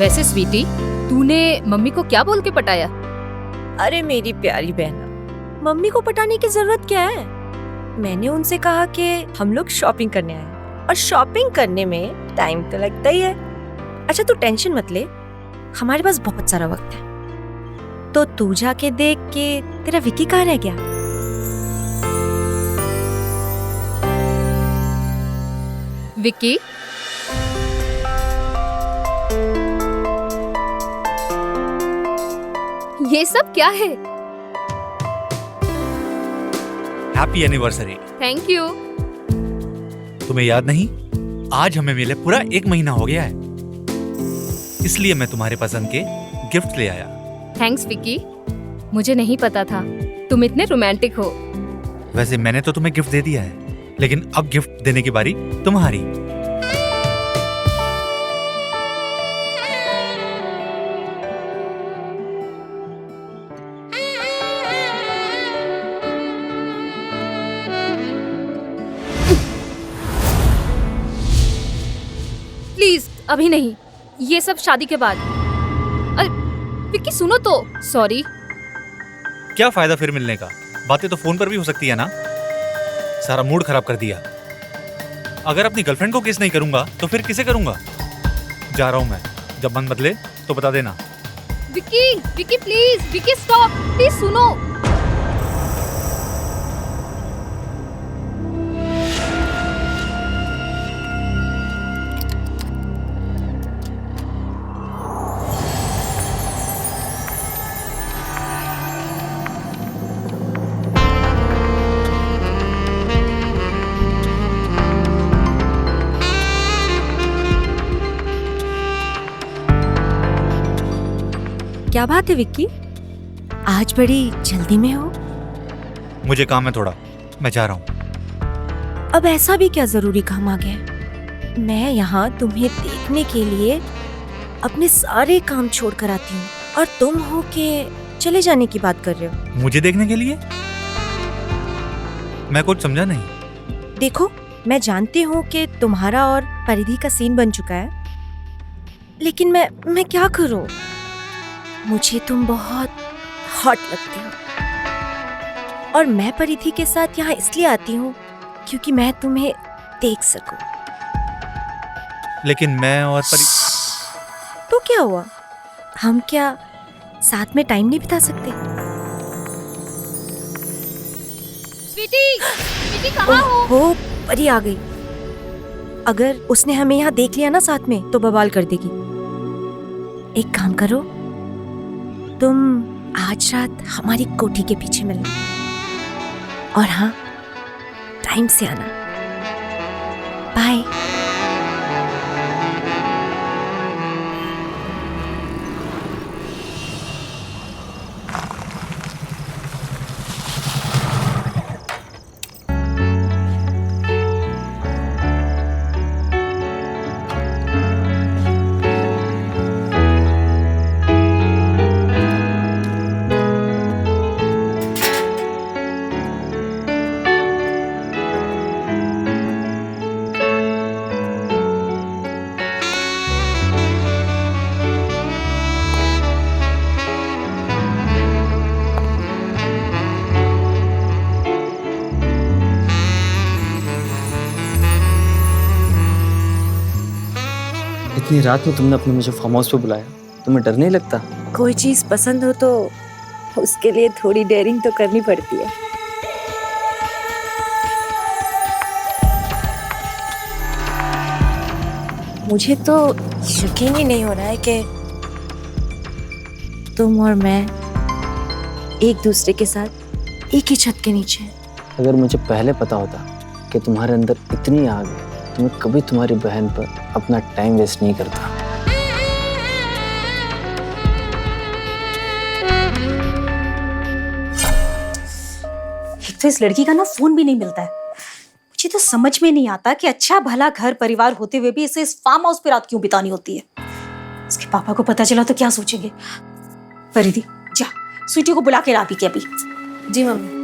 वैसे स्वीटी, तूने मम्मी को क्या बोल के पटाया? अरे मेरी प्यारी बहना, मम्मी को पटाने की जरूरत क्या है? मैंने उनसे कहा कि हम लोग शॉपिंग करने आए हैं और शॉपिंग करने में टाइम तो लगता ही है। अच्छा तू टेंशन मत ले, हमारे पास बहुत सारा वक्त है। तो तू जाके देख के तेरा विकी कहाँ रह गया? विक्की, ये सब क्या है? Happy anniversary. Thank you. तुम्हें याद नहीं, आज हमें मिले पूरा 1 महीना हो गया है, इसलिए मैं तुम्हारे पसंद के गिफ्ट ले आया। थैंक्स विक्की, मुझे नहीं पता था तुम इतने रोमांटिक हो। वैसे मैंने तो तुम्हें गिफ्ट दे दिया है, लेकिन अब गिफ्ट देने की बारी तुम्हारी। प्लीज अभी नहीं, ये सब शादी के बाद। अरे विक्की सुनो तो। सॉरी। क्या फायदा फिर मिलने का, बातें तो फोन पर भी हो सकती है ना। सारा मूड खराब कर दिया। अगर अपनी गर्लफ्रेंड को किस नहीं करूंगा तो फिर किसे करूंगा? जा रहा हूं मैं, जब मन बदले तो बता देना। Vicky, Vicky please, Vicky stop, please सुनो। क्या बात है विक्की, आज बड़ी जल्दी में हो? मुझे काम है थोड़ा, मैं जा रहा हूं। अब ऐसा भी क्या जरूरी काम आ गया? मैं यहाँ तुम्हें देखने के लिए अपने सारे काम छोड़ कर आती हूँ और तुम हो के चले जाने की बात कर रहे हो। मुझे देखने के लिए? मैं कुछ समझा नहीं। देखो, मैं जानती हूँ कि तुम्हारा और परिधि का सीन बन चुका है, लेकिन मैं क्या करूँ? मुझे तुम बहुत हॉट लगती हो और मैं परिधि के साथ यहाँ इसलिए आती हूँ क्योंकि मैं तुम्हें देख सकूं। लेकिन मैं और तो क्या हुआ, हम क्या साथ में टाइम नहीं बिता सकते? स्वीटी, स्वीटी कहाँ हो? परी आ गई। अगर उसने हमें यहाँ देख लिया ना साथ में तो बवाल कर देगी। एक काम करो, तुम आज रात हमारी कोठी के पीछे मिलना, और हाँ, टाइम से आना। बाय। इतनी रात में तुमने अपने मुझे फार्म हाउस पे बुलाया, तुम्हें डर नहीं लगता? कोई चीज पसंद हो तो उसके लिए थोड़ी डेयरिंग तो करनी पड़ती है। मुझे तो यकीन ही नहीं हो रहा है कि तुम और मैं एक दूसरे के साथ एक ही छत के नीचे हैं। अगर मुझे पहले पता होता कि तुम्हारे अंदर इतनी आग है तो मैं कभी तुम्हारी बहन पर अपना टाइम वेस्ट नहीं करता। एक तो इस लड़की का ना फोन भी नहीं मिलता है। मुझे तो समझ में नहीं आता कि अच्छा भला घर परिवार होते हुए भी इसे इस फार्म हाउस पे रात क्यों बितानी होती है। इसके पापा को पता चला तो क्या सोचेंगे। परिधि जा, स्वीटी को बुला के ला पी के अभी। जी मम्मी।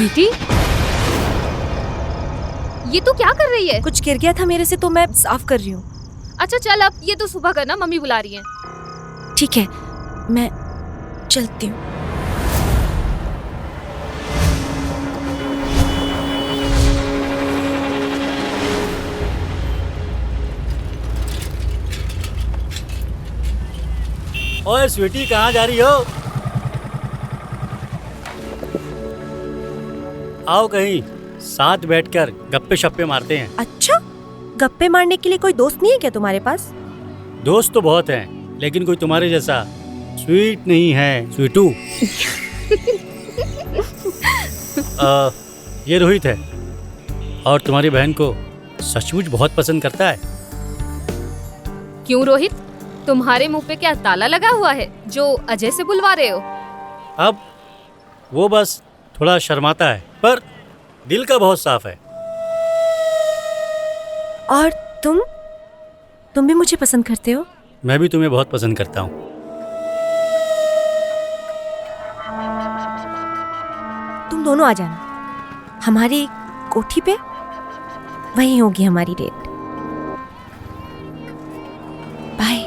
स्वीटी, ये तू क्या कर रही है? कुछ गिर गया था मेरे से तो मैं साफ कर रही हूँ। अच्छा चल, अब ये तो सुबह करना, मम्मी बुला रही है। ठीक है, मैं चलती हूँ। ओए स्वीटी, कहाँ जा रही हो? आओ कहीं साथ बैठकर गप्पे शप्पे मारते हैं। अच्छा, गप्पे मारने के लिए कोई दोस्त नहीं है क्या तुम्हारे पास? दोस्त तो बहुत हैं, लेकिन कोई तुम्हारे जैसा स्वीट नहीं है, स्वीटू। ये रोहित है और तुम्हारी बहन को सचमुच बहुत पसंद करता है। क्यों रोहित, तुम्हारे मुंह पे क्या ताला लगा हुआ है जो अजय से बुलवा रहे हो? अब वो बस थोड़ा शर्माता है, पर दिल का बहुत साफ है। और तुम भी मुझे पसंद करते हो? मैं भी तुम्हें बहुत पसंद करता हूँ। तुम दोनों आ जाना हमारी कोठी पे, वहीं होगी हमारी डेट। बाय।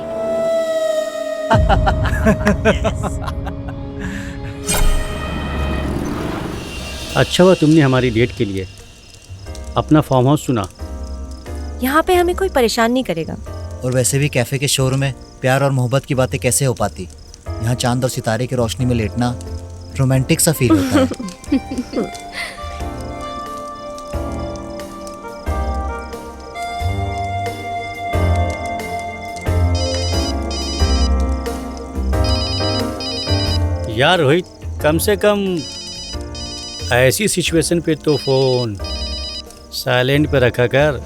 अच्छा हुआ तुमने हमारी डेट के लिए अपना फार्म हाउस चुना। यहाँ पे हमें कोई परेशान नहीं करेगा। और वैसे भी कैफे के शोर में प्यार और मोहब्बत की बातें कैसे हो पाती? यहाँ चांद और सितारे की रोशनी में लेटना रोमांटिक सा फील होता है। यार रोहित, कम से कम ऐसी सिचुएशन पे तो फोन साइलेंट पे रखा कर।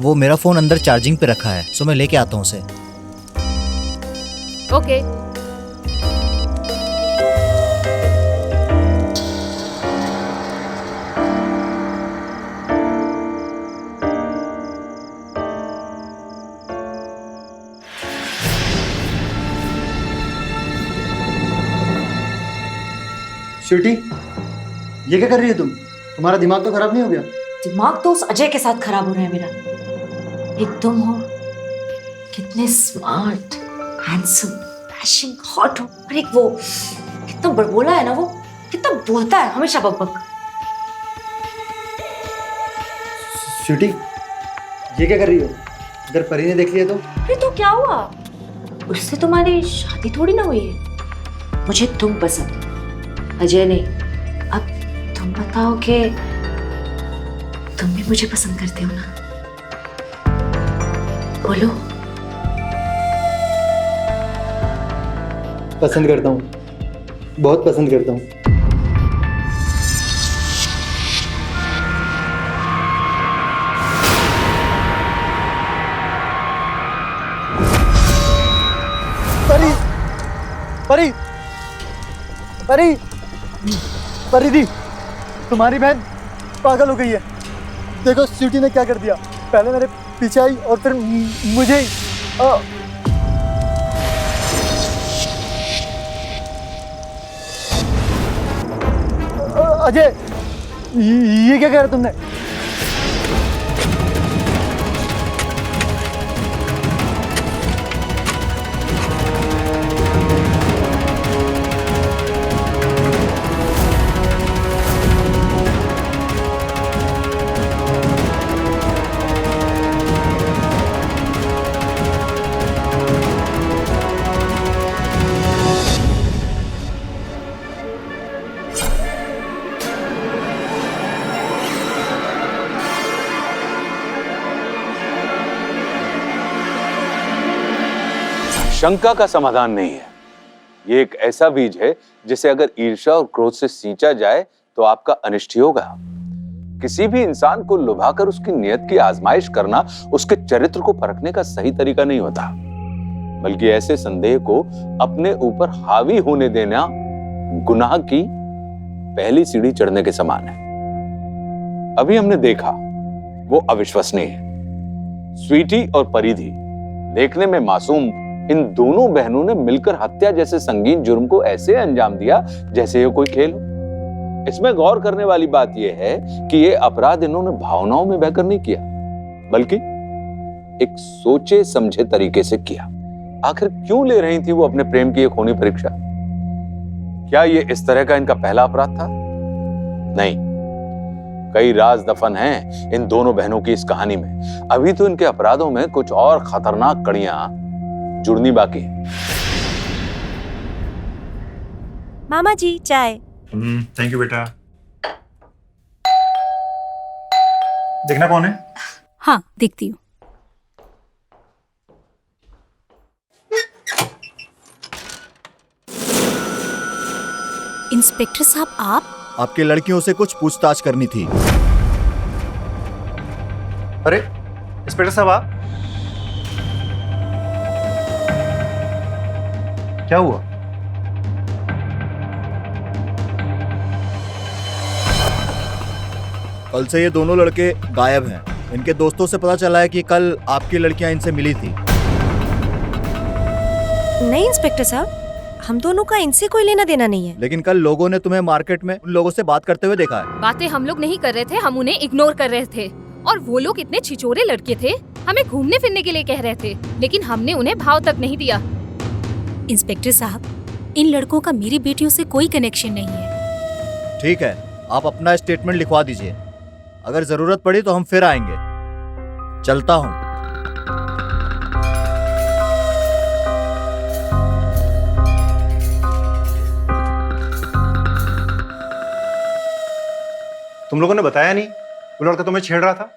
वो मेरा फोन अंदर चार्जिंग पे रखा है, सो मैं लेके आता हूँ उसे। ओके। स्वीटी, ये क्या कर रही है तुम? तुम्हारा दिमाग तो खराब नहीं हो गया? दिमाग तो उस अजय के साथ खराब हो रहा है मेरा। एक तुम हो, कितने स्मार्ट, हैंडसम, डैशिंग, हॉट हो, और एक वो कितना बड़बोला है ना, वो कितना बोलता है हमेशा बकबक। स्वीटी, ये क्या कर रही हो? अगर परी ने देख लिया तो? अरे तो क्या हुआ? उससे तुम्हारी शादी थोड़ी ना हुई है। मुझे तुम पसंद, अजय नहीं। अब तुम बताओ कि तुम भी मुझे पसंद करते हो ना? बोलो। पसंद करता हूँ, बहुत पसंद करता हूँ। परी, परी, परी, परी दी, तुम्हारी बहन पागल हो गई है। देखो स्वीटी ने क्या कर दिया, पहले मेरे पीछे आई और फिर मुझे ही। अजय, ये क्या कह रहा तुमने? शंका का समाधान नहीं है। ये एक ऐसा बीज है जिसे अगर ईर्ष्या और क्रोध से सींचा जाए तो आपका अनिष्ट ही होगा। किसी भी इंसान को लुभाकर उसकी नियत की आजमाइश करना उसके चरित्र को परखने का सही तरीका नहीं होता, बल्कि ऐसे संदेह को अपने ऊपर हावी होने देना गुनाह की पहली सीढ़ी चढ़ने के समान है। अभी हमने देखा वो अविश्वसनीय है। स्वीटी और परिधि देखने में मासूम इन दोनों बहनों ने मिलकर हत्या जैसे संगीन जुर्म को ऐसे अंजाम दिया जैसे ये कोई खेल हो। इसमें गौर करने वाली बात यह है कि ये अपराध इन्होंने भावनाओं में बहकर नहीं किया, बल्कि एक सोचे समझे तरीके से किया। आखिर क्यों ले रही थी वो अपने प्रेम की एक खूनी परीक्षा? क्या ये इस तरह का इनका पहला अपराध था? नहीं, कई राज दफन हैं इन दोनों बहनों की इस कहानी में। अभी तो इनके अपराधों में कुछ और खतरनाक कड़ियां जुड़नी बाकी हैं। मामा जी चाय। थैंक यू बेटा। देखना कौन है? हाँ देखती हूँ। इंस्पेक्टर साहब आप? आपकी लड़कियों से कुछ पूछताछ करनी थी। अरे इंस्पेक्टर साहब आप, क्या हुआ? कल से ये दोनों लड़के गायब हैं। इनके दोस्तों से पता चला है कि कल आपकी लड़कियां इनसे मिली थी। नहीं इंस्पेक्टर साहब, हम दोनों का इनसे कोई लेना देना नहीं है। लेकिन कल लोगों ने तुम्हें मार्केट में उन लोगों से बात करते हुए देखा है। बातें हम लोग नहीं कर रहे थे, हम उन्हें इग्नोर कर रहे थे। और वो लोग इतने छिछोरे लड़के थे, हमें घूमने फिरने के लिए कह रहे थे, लेकिन हमने उन्हें भाव तक नहीं दिया। इंस्पेक्टर साहब, इन लड़कों का मेरी बेटियों से कोई कनेक्शन नहीं है। ठीक है, आप अपना स्टेटमेंट लिखवा दीजिए। अगर जरूरत पड़ी तो हम फिर आएंगे। चलता हूँ। तुम लोगों ने बताया नहीं वो लड़का तुम्हें छेड़ रहा था?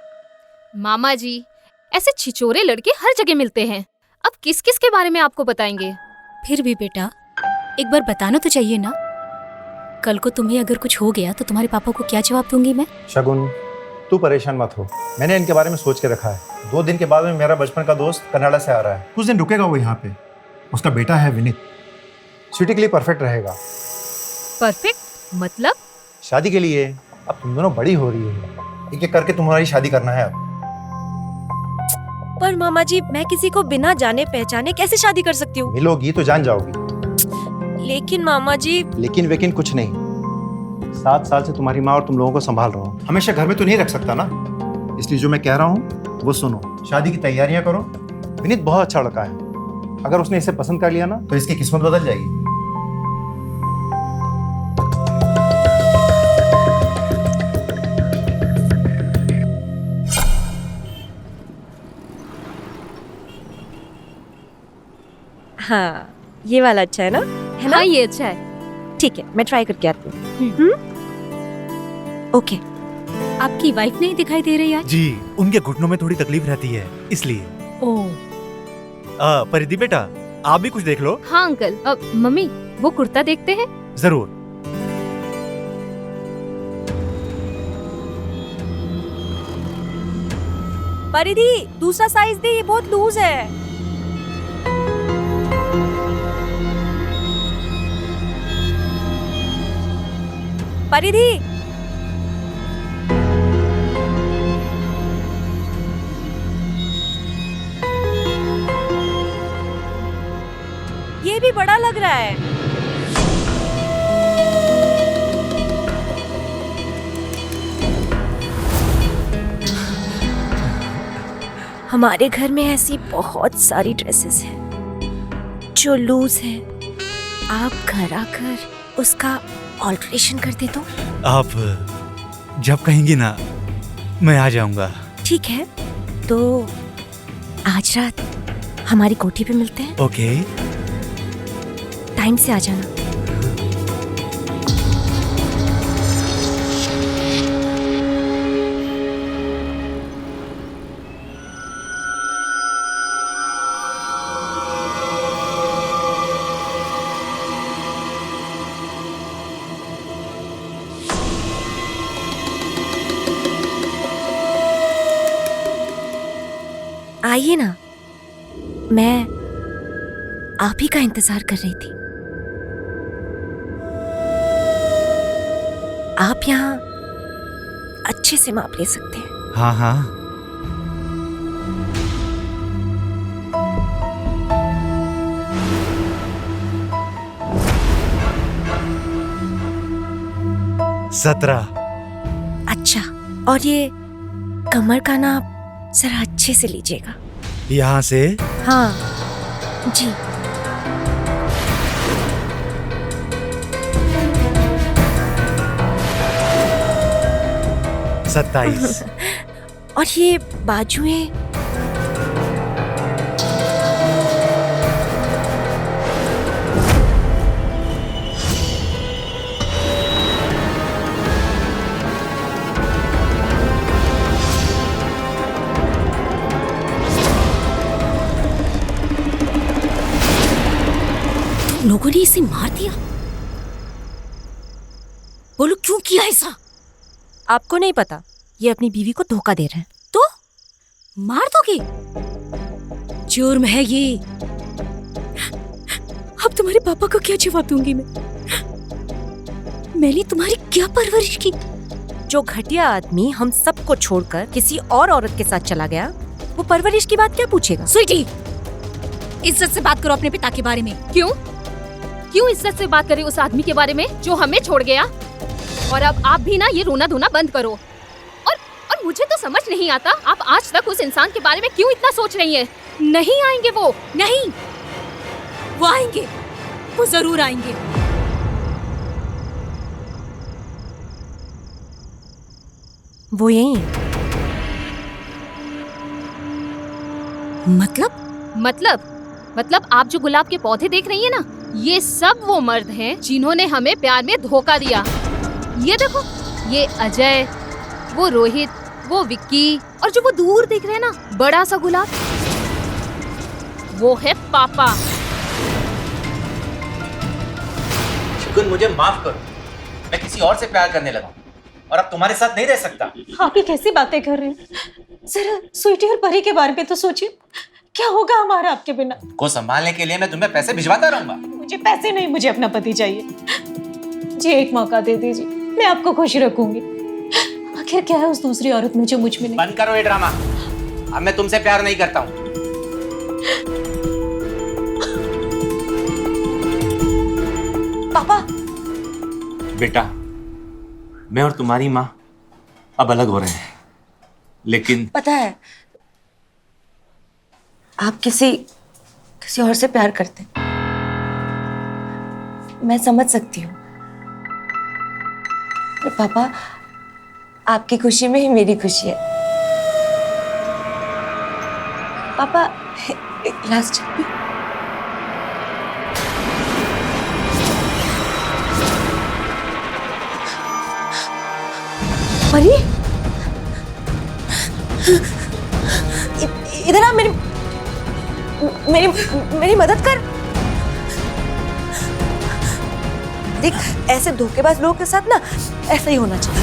मामा जी, ऐसे छिछोरे लड़के हर जगह मिलते हैं। अब किस किस के बारे में आपको बताएंगे? फिर भी बेटा, एक बार बताना तो चाहिए ना। कल को तुम्हें अगर कुछ हो गया तो तुम्हारे पापा को क्या जवाब दूंगी मैं? शगुन, तू परेशान मत हो, मैंने इनके बारे में सोच के रखा है। 2 दिन के बाद में मेरा बचपन का दोस्त कनाडा से आ रहा है, कुछ दिन रुकेगा वो यहाँ पे। उसका बेटा है विनीत, सिटी के लिए परफेक्ट रहेगा। परफेक्ट मतलब? शादी के लिए। अब तुम दोनों बड़ी हो रही है, एक एक करके तुम्हारी शादी करना है अब। पर मामा जी, मैं किसी को बिना जाने पहचाने कैसे शादी कर सकती हूँ? मिलोगी तो जान जाओगी। लेकिन मामा जी। लेकिन वेकिन कुछ नहीं। 7 साल से तुम्हारी माँ और तुम लोगों को संभाल रहा हूँ, हमेशा घर में तो नहीं रख सकता ना। इसलिए जो मैं कह रहा हूँ वो सुनो, शादी की तैयारियां करो। विनीत बहुत अच्छा लड़का है, अगर उसने इसे पसंद कर लिया ना तो इसकी किस्मत बदल जाएगी। हाँ, ये वाला अच्छा है ना? है ना? हाँ, ये अच्छा है। ठीक है, मैं ट्राई करके आती हूँ। ओके। आपकी वाइफ नहीं दिखाई दे रही आज? जी, उनके घुटनों में थोड़ी तकलीफ रहती है, इसलिए। ओह। परिधि बेटा, आप भी कुछ देख लो। हाँ अंकल। मम्मी, वो कुर्ता देखते हैं? जरूर। परिधि, दूसरा साइज दे, ये बहुत लूज है। परिधि, ये भी बड़ा लग रहा है। हमारे घर में ऐसी बहुत सारी ड्रेसेस हैं जो लूज है। आप घर आकर उसका ऑल्टरेशन कर दे तो? आप जब कहेंगी ना, मैं आ जाऊंगा। ठीक है, तो आज रात हमारी कोठी पे मिलते हैं। ओके। टाइम से आ जाना। आइए ना, मैं आप ही का इंतजार कर रही थी। आप यहाँ अच्छे से माप ले सकते हैं। हाँ हाँ। 17। अच्छा, और ये कमर का नाप जरा अच्छे से लीजिएगा। यहाँ से? हाँ जी। सत्ताईस। और ये बाजुएं? लोगों ने इसे मार दिया? बोलो क्यों किया ऐसा? आपको नहीं पता, ये अपनी बीवी को धोखा दे रहे हैं। तो मार दोगे? जुर्म है ये। अब तुम्हारे पापा को क्या जवाब दूंगी मैं? मैंने तुम्हारी क्या परवरिश की? जो घटिया आदमी हम सबको छोड़कर किसी और औरत के साथ चला गया, वो परवरिश की बात क्या पूछेगा? स्वीटी, इज्जत से बात करो अपने पिता के बारे में। क्यों इज्जत से बात करें उस आदमी के बारे में जो हमें छोड़ गया? और अब आप भी ना ये रोना धोना बंद करो। और मुझे तो समझ नहीं आता, आप आज तक उस इंसान के बारे में क्यों इतना सोच रही हैं? नहीं आएंगे वो। नहीं, वो आएंगे, वो जरूर आएंगे। वो यही है। मतलब आप जो गुलाब के पौधे देख रही हैं ना, ये सब वो मर्द हैं जिन्होंने हमें प्यार में धोखा दिया। ये देखो, ये अजय, वो रोहित, वो विक्की, और जो वो दूर दिख रहे हैं ना बड़ा सा गुलाब, वो है पापा। शुकुन, मुझे माफ करो, मैं किसी और से प्यार करने लगा और अब तुम्हारे साथ नहीं रह सकता। आप ही कैसी बातें कर रहे हैं? जरा स्वीटी और परी के बारे में तो सोचिए, क्या होगा हमारा आपके बिना? को संभालने के लिए मैं तुम्हें पैसे भिजवाता रहूंगा। मुझे पैसे नहीं, मुझे अपना पति चाहिए। जी एक मौका दे दीजिए, मैं आपको खुश रखूंगी। आखिर क्या है उस दूसरी औरत में जो मुझ में नहीं? बंद करो ये ड्रामा, अब मैं तुमसे प्यार नहीं करता हूँ। पापा। बेटा, मैं और तुम्हारी माँ अब अलग हो रहे हैं, लेकिन पता है, आप किसी और से प्यार करते हैं, मैं समझ सकती हूँ। पर पापा, आपकी खुशी में ही मेरी खुशी है। पापा, एक गिलास चाय पी। परी, इधर आ, मेरी मदद कर। देख, ऐसे धोखेबाज लोगों के साथ ना ऐसा ही होना चाहिए।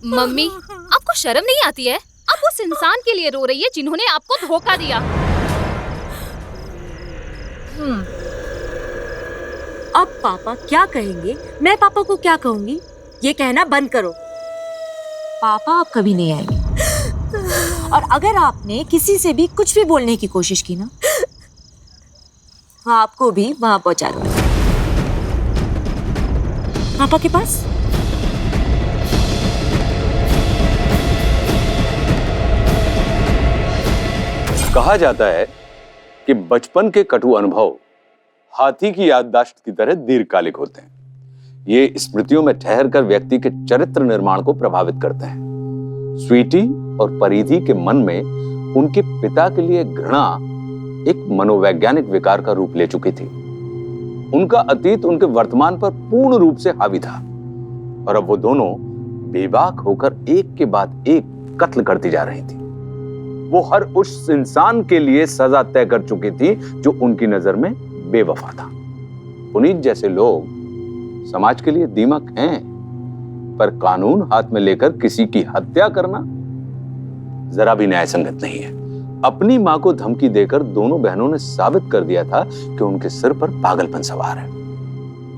मम्मी, आपको शर्म नहीं आती है? आप उस इंसान के लिए रो रही है जिन्होंने आपको धोखा दिया। अब पापा क्या कहेंगे, मैं पापा को क्या कहूंगी, ये कहना बंद करो। पापा अब कभी नहीं आएंगे, और अगर आपने किसी से भी कुछ भी बोलने की कोशिश की ना, तो आपको भी वहां पहुंचा दूंगा, पापा के पास। कहा जाता है कि बचपन के कटु अनुभव हाथी की याददाश्त की तरह दीर्घकालिक होते हैं। ये स्मृतियों में ठहरकर व्यक्ति के चरित्र निर्माण को प्रभावित करते हैं। स्वीटी और परिधि के मन में उनके पिता के लिए घृणा एक मनोवैज्ञानिक विकार का रूप ले चुकी थी। उनका अतीत उनके वर्तमान पर पूर्ण रूप से हावी था, और अब वो दोनों बेबाक होकर एक के बाद एक कत्ल करती जा रही थी। वो हर उस इंसान के लिए सजा तय कर चुकी थी जो उनकी नजर में बेवफा था। पुनीत जैसे लोग समाज के लिए दीमक हैं, पर कानून हाथ में लेकर किसी की हत्या करना जरा भी न्याय संगत नहीं है। अपनी मां को धमकी देकर दोनों बहनों ने साबित कर दिया था कि उनके सिर पर पागलपन सवार है।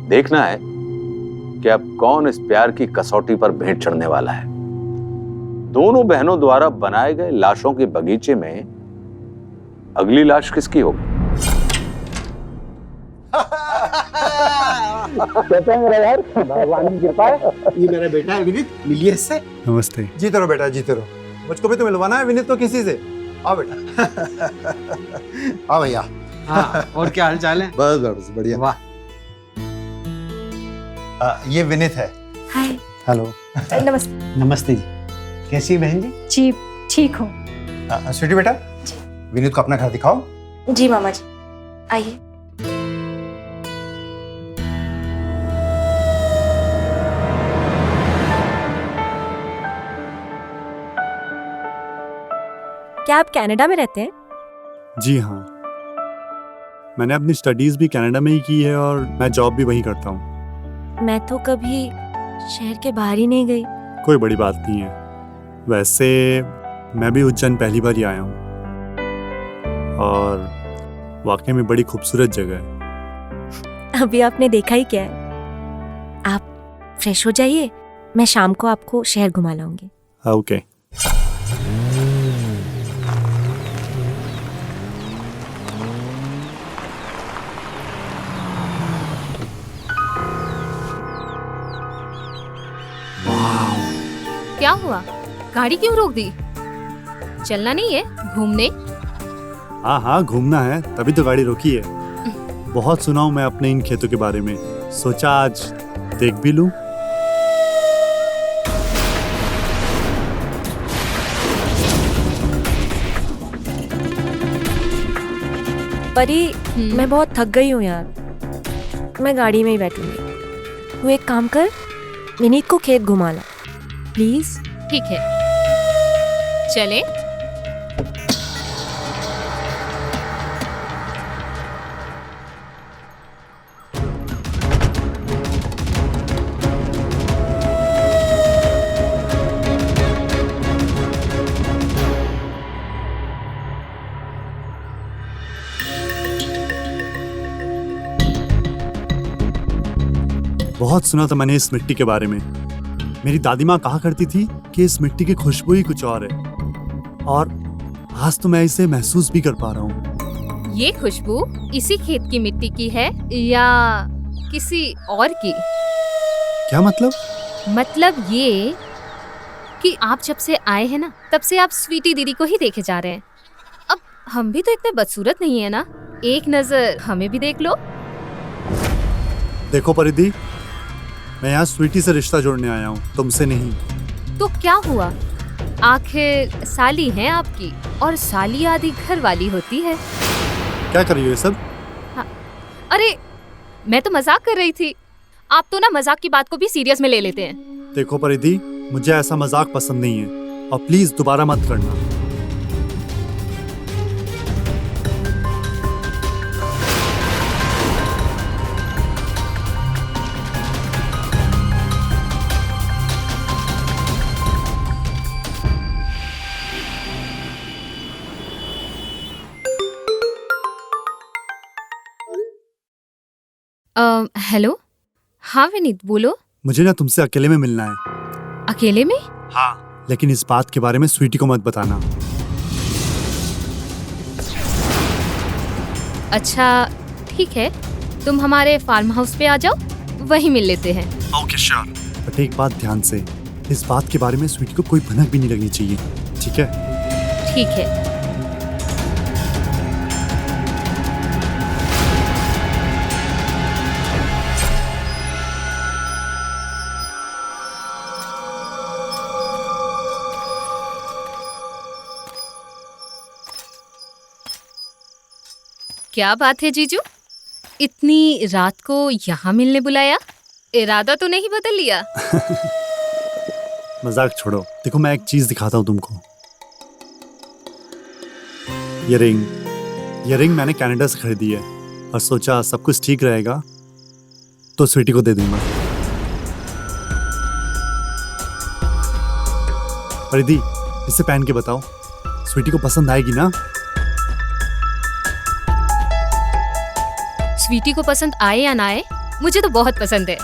देखना है कि अब कौन इस प्यार की कसौटी पर भेंट चढ़ने वाला है। दोनों बहनों द्वारा बनाए गए लाशों के बगीचे में अगली लाश किसकी होगी? कैसा है मेरा यार? भगवान की कृपा है। ये मेरा बेटा है विनीत, मिलिए इससे। नमस्ते। जीते रहो बेटा, जीते रहो। मुझको भी तो मिलवाना है विनीत को किसी से। आओ बेटा। हाँ भैया। हाँ, और क्या हाल चाल है? बस बस बढ़िया। वाह। ये विनीत है। हाय। हेलो। नमस्ते। नमस्ते जी। कैसी है बहन जी? जी ठीक हूँ। स्वीटी बेटा, विनीत को अपना घर दिखाओ। जी मामा जी, आइए। क्या आप कनाडा में रहते हैं? जी हाँ, मैंने अपनी स्टडीज भी कनाडा में ही की है और मैं जॉब भी वहीं करता हूँ। मैं तो कभी शहर के बाहर ही नहीं गई। कोई बड़ी बात नहीं है। वैसे मैं भी उज्जैन पहली बार ही आया हूँ और वाकई में बड़ी खूबसूरत जगह है। अभी आपने देखा ही क्या है। आप फ्रेश हो जाइए, मैं शाम को आपको शहर घुमा लाऊंगी। ओके। क्या हुआ? गाड़ी क्यों रोक दी? चलना नहीं है घूमने? हाँ हाँ, घूमना है, तभी तो गाड़ी रोकी है। बहुत सुना हूँ मैं अपने इन खेतों के बारे में, सोचा आज देख भी लूं। परी, मैं बहुत थक गई हूँ यार, मैं गाड़ी में ही बैठूंगी। तू एक काम कर, विनीत को खेत घुमा ला प्लीज। ठीक है, चले। बहुत सुना था मैंने इस मिट्टी के बारे में। मेरी दादी माँ कहा करती थी कि इस मिट्टी की खुशबू ही कुछ और है, और आज तो मैं इसे महसूस भी कर पा रहा हूँ। ये खुशबू इसी खेत की मिट्टी की है या किसी और की? क्या मतलब? मतलब ये कि आप जब से आए हैं ना, तब से आप स्वीटी दीदी को ही देखे जा रहे हैं। अब हम भी तो इतने बदसूरत नहीं है ना, एक नजर हमें भी देख लो। देखो परिधि, मैं यहाँ स्वीटी से रिश्ता जोड़ने आया हूँ, तुमसे नहीं। तो क्या हुआ? आखिर साली है आपकी, और साली आदि घर वाली होती है। क्या कर रही हो ये सब? हाँ। अरे मैं तो मजाक कर रही थी। आप तो ना मजाक की बात को भी सीरियस में ले लेते हैं। देखो परिधि, मुझे ऐसा मजाक पसंद नहीं है, और प्लीज दोबारा मत करना। हेलो। हाँ विनीत, बोलो। मुझे ना तुमसे अकेले में मिलना है। अकेले में? हाँ, लेकिन इस बात के बारे में स्वीटी को मत बताना। अच्छा ठीक है, तुम हमारे फार्म हाउस पे आ जाओ, वहीं मिल लेते हैं। Okay sure. बट एक बात ध्यान से, इस बात के बारे में स्वीटी को कोई भनक भी नहीं लगनी चाहिए, ठीक है? ठीक है। क्या बात है जीजू, इतनी रात को यहाँ मिलने बुलाया? इरादा तो नहीं बदल लिया? मजाक छोड़ो, देखो मैं एक चीज दिखाता हूँ तुमको। ये रिंग मैंने कनाडा से खरीदी है, और सोचा सब कुछ ठीक रहेगा तो स्वीटी को दे दूंगा। परिधि, इसे पहन के बताओ, स्वीटी को पसंद आएगी ना? स्वीटी को पसंद आए या ना आए, मुझे तो बहुत पसंद है।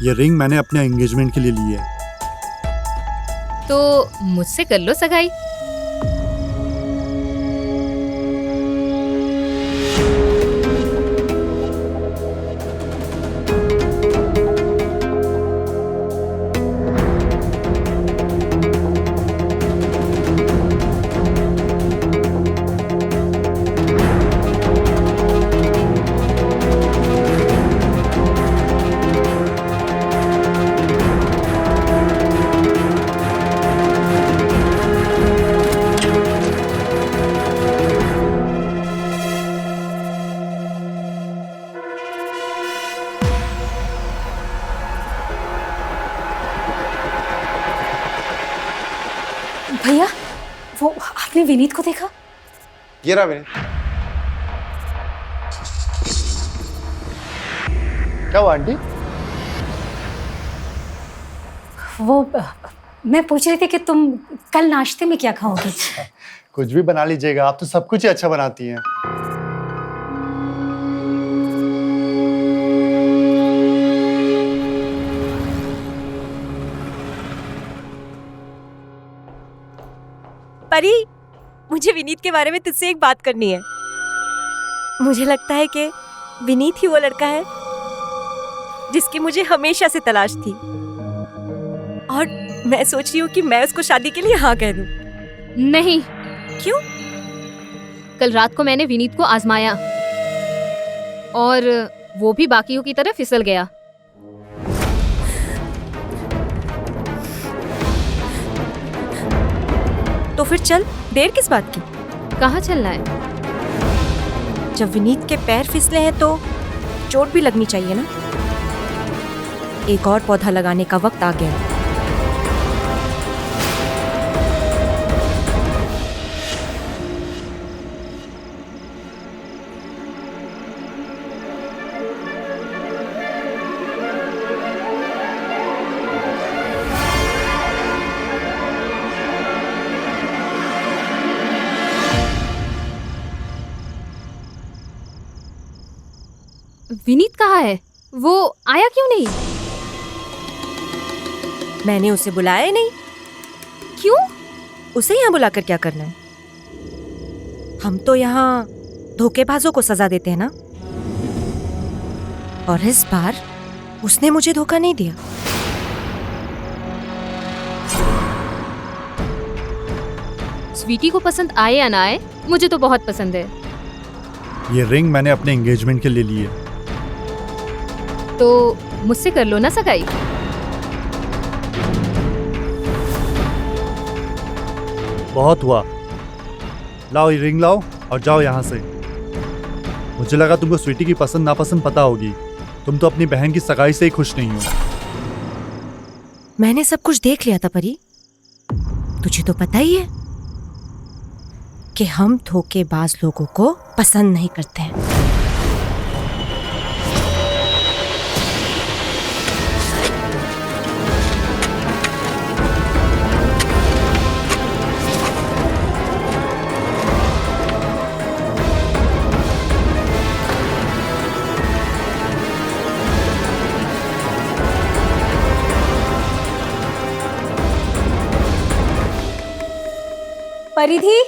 ये रिंग मैंने अपने एंगेजमेंट के लिए ली है। तो मुझसे कर लो सगाई। तूने विनीत को देखा? ये रहा विनीत। क्या हुआ आंटी? वो मैं पूछ रही थी कि तुम कल नाश्ते में क्या खाओगे? कुछ भी बना लीजिएगा, आप तो सब कुछ ही अच्छा बनाती हैं। परी, मुझे विनीत के बारे में तुझसे एक बात करनी है। मुझे लगता है कि विनीत ही वो लड़का है जिसकी मुझे हमेशा से तलाश थी, और मैं सोच रही हूँ कि मैं उसको शादी के लिए हाँ कह दूँ। नहीं। क्यों? कल रात को मैंने विनीत को आजमाया और वो भी बाकियों की तरह फिसल गया। तो फिर चल, देर किस बात की? कहाँ चलना है? जब विनीत के पैर फिसले हैं तो चोट भी लगनी चाहिए ना। एक और पौधा लगाने का वक्त आ गया। विनीत कहाँ है? वो आया क्यों नहीं? मैंने उसे बुलाया ही नहीं। क्यों? उसे यहाँ बुलाकर क्या करना है? हम तो यहाँ धोखेबाजों को सजा देते हैं ना। और इस बार उसने मुझे धोखा नहीं दिया। स्वीटी को पसंद आए या ना आए, मुझे तो बहुत पसंद है। ये रिंग मैंने अपने एंगेजमेंट के लिए ली है। तो मुझसे कर लो ना सगाई। बहुत हुआ, लाओ ये रिंग लाओ और जाओ यहाँ से। मुझे लगा तुमको स्वीटी की पसंद नापसंद पता होगी। तुम तो अपनी बहन की सगाई से ही खुश नहीं हो। मैंने सब कुछ देख लिया था परी। तुझे तो पता ही है कि हम धोखेबाज लोगों को पसंद नहीं करते हैं। परिधि,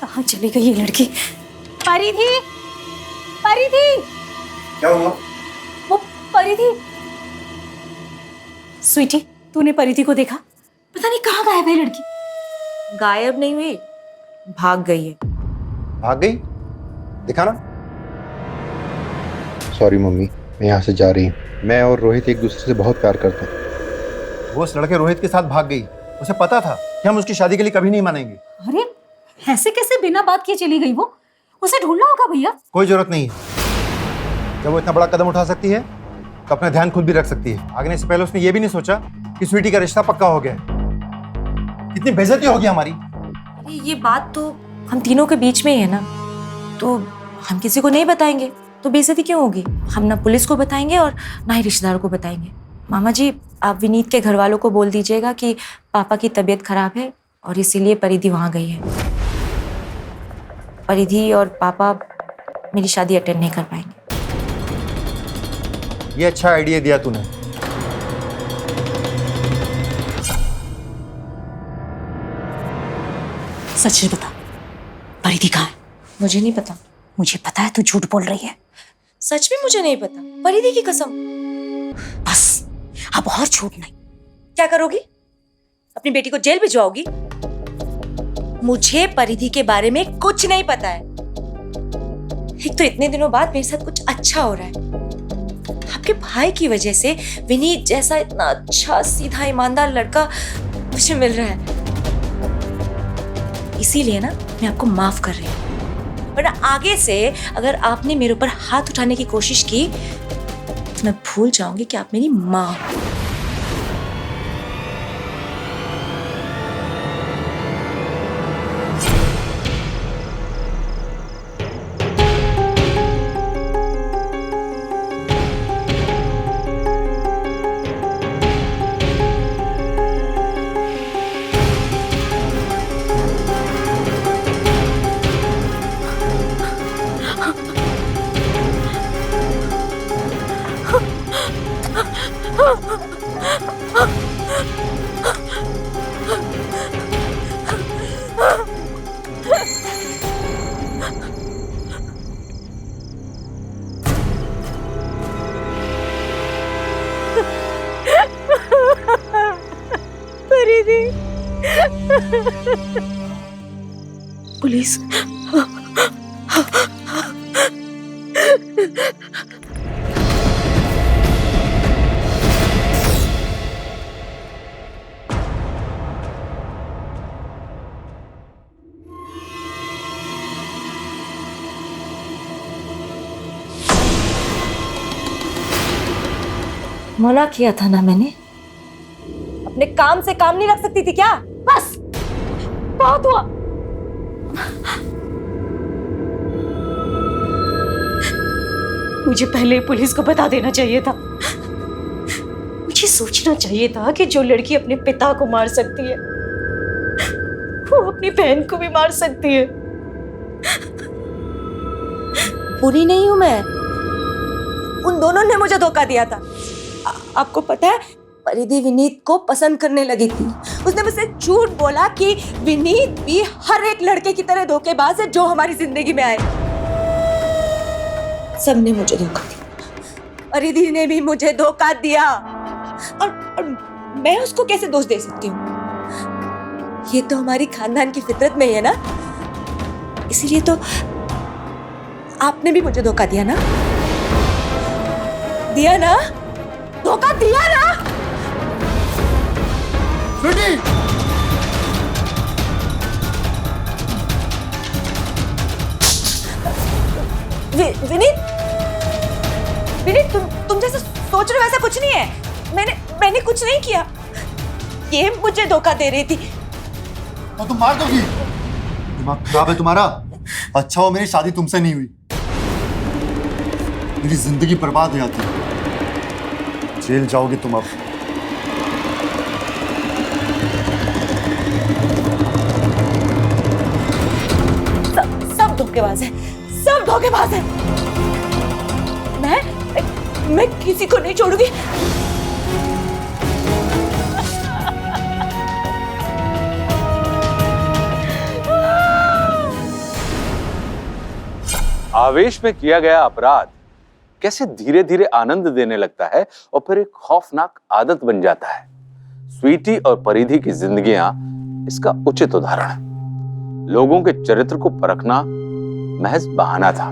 कहाँ चली गई ये लड़की? परिधि, परिधि, क्या हुआ? वो परिधि। स्वीटी, तूने परिधि को देखा? पता नहीं कहाँ गायब है लड़की। गायब नहीं हुई, भाग गई है। भाग गई? दिखा ना। सॉरी मम्मी, मैं यहाँ से जा रही हूँ। मैं और रोहित एक दूसरे से बहुत प्यार करते हैं। वो उस लड़के रोहित के साथ भाग गई। उसे पता था कि हम उसकी शादी के लिए कभी नहीं मानेंगे। अरे ऐसे कैसे बिना बात किए चली गई वो? उसे ढूंढना होगा भैया। कोई जरूरत नहीं है। जब वो इतना बड़ा कदम उठा सकती है तो अपना ध्यान खुद भी रख सकती है। आगने से पहले उसने ये भी नहीं सोचा कि स्वीटी का रिश्ता पक्का हो गया। कितनी बेइज्जती होगी हमारी। अरे ये बात तो हम तीनों के बीच में ही है ना, तो हम किसी को नहीं बताएंगे तो बेइज्जती क्यों होगी? हम ना पुलिस को बताएंगे और ना ही रिश्तेदारों को बताएंगे। मामा जी, आप विनीत के घर वालों को बोल दीजिएगा कि पापा की तबीयत खराब है और इसीलिए परिधि वहां गई है। परिधि और पापा मेरी शादी अटेंड नहीं कर पाएंगे। ये अच्छा आइडिया दिया तूने। सच बता, परिधि कहाँ है? मुझे नहीं पता। मुझे पता है तू झूठ बोल रही है। सच में मुझे नहीं पता, परिधि की कसम। बस अब और झूठ नहीं। क्या करोगी? अपनी बेटी को जेल भिजवाओगी? मुझे परिधि के बारे में कुछ नहीं पता है। एक तो इतने दिनों बाद मेरे साथ कुछ अच्छा हो रहा है। आपके भाई की वजह से विनीत जैसा इतना अच्छा सीधा ईमानदार लड़का मुझे मिल रहा है। इसीलिए ना मैं आपको माफ कर रही हूँ, वरना आगे से अगर आपने मेरे ऊपर हाथ उठाने की कोशिश की तो मैं भूल जाऊंगी कि आप मेरी माँ हो। प्लीज। मना किया था ना मैंने, अपने काम से काम नहीं रख सकती थी क्या? बस बहुत हुआ। मुझे पहले पुलिस को बता देना चाहिए था। मुझे सोचना चाहिए था कि जो लड़की अपने पिता को मार सकती है वो अपनी बहन को भी मार सकती है। बुरी नहीं हूं मैं, उन दोनों ने मुझे धोखा दिया था। आपको पता है, परिधि विनीत को पसंद करने लगी थी। उसने मुझसे झूठ बोला कि विनीत भी हर एक लड़के की तरह धोखेबाज है जो हमारी जिंदगी में आए। सबने मुझे धोखा दिया, परिधि ने भी मुझे धोखा दिया, और मैं उसको कैसे दोष दे सकती हूँ? ये तो हमारी खानदान की फितरत में ही है ना। इसीलिए तो आपने भी मुझे धोखा दिया ना, दिया ना, धोखा दिया ना। विनीत, विनीत, तुम जैसे सोच रहे हो वैसा कुछ नहीं है। मैंने कुछ नहीं किया, ये मुझे धोखा दे रही थी। तो तुम मार दोगी? दिमाग खराब है तुम्हारा? अच्छा हो मेरी शादी तुमसे नहीं हुई, मेरी जिंदगी बर्बाद हो जाती। जेल जाओगे तुम अब। सब धोखेबाज है, सब धोखेबाज है। मैं किसी को नहीं छोड़ूंगी। आवेश में किया गया अपराध कैसे धीरे धीरे आनंद देने लगता है और फिर एक खौफनाक आदत बन जाता है। स्वीटी और परिधि की जिंदगियां इसका उचित उदाहरण है। लोगों के चरित्र को परखना महज बहाना था।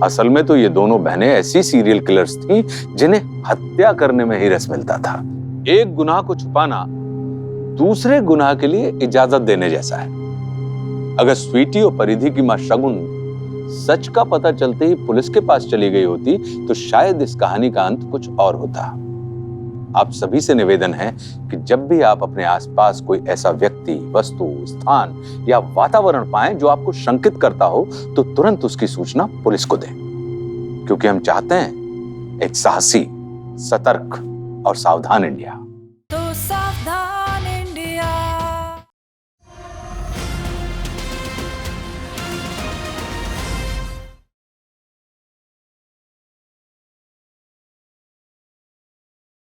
असल में तो ये दोनों बहनें ऐसी सीरियल किलर्स थीं जिन्हें हत्या करने में ही रस मिलता था। एक गुनाह को छुपाना दूसरे गुनाह के लिए इजाजत देने जैसा है। अगर स्वीटी और परिधि की मां शगुन सच का पता चलते ही पुलिस के पास चली गई होती तो शायद इस कहानी का अंत कुछ और होता। आप सभी से निवेदन है कि जब भी आप अपने आसपास कोई ऐसा व्यक्ति, वस्तु, स्थान या वातावरण पाएं जो आपको शंकित करता हो तो तुरंत उसकी सूचना पुलिस को दें, क्योंकि हम चाहते हैं एक साहसी, सतर्क और सावधान इंडिया।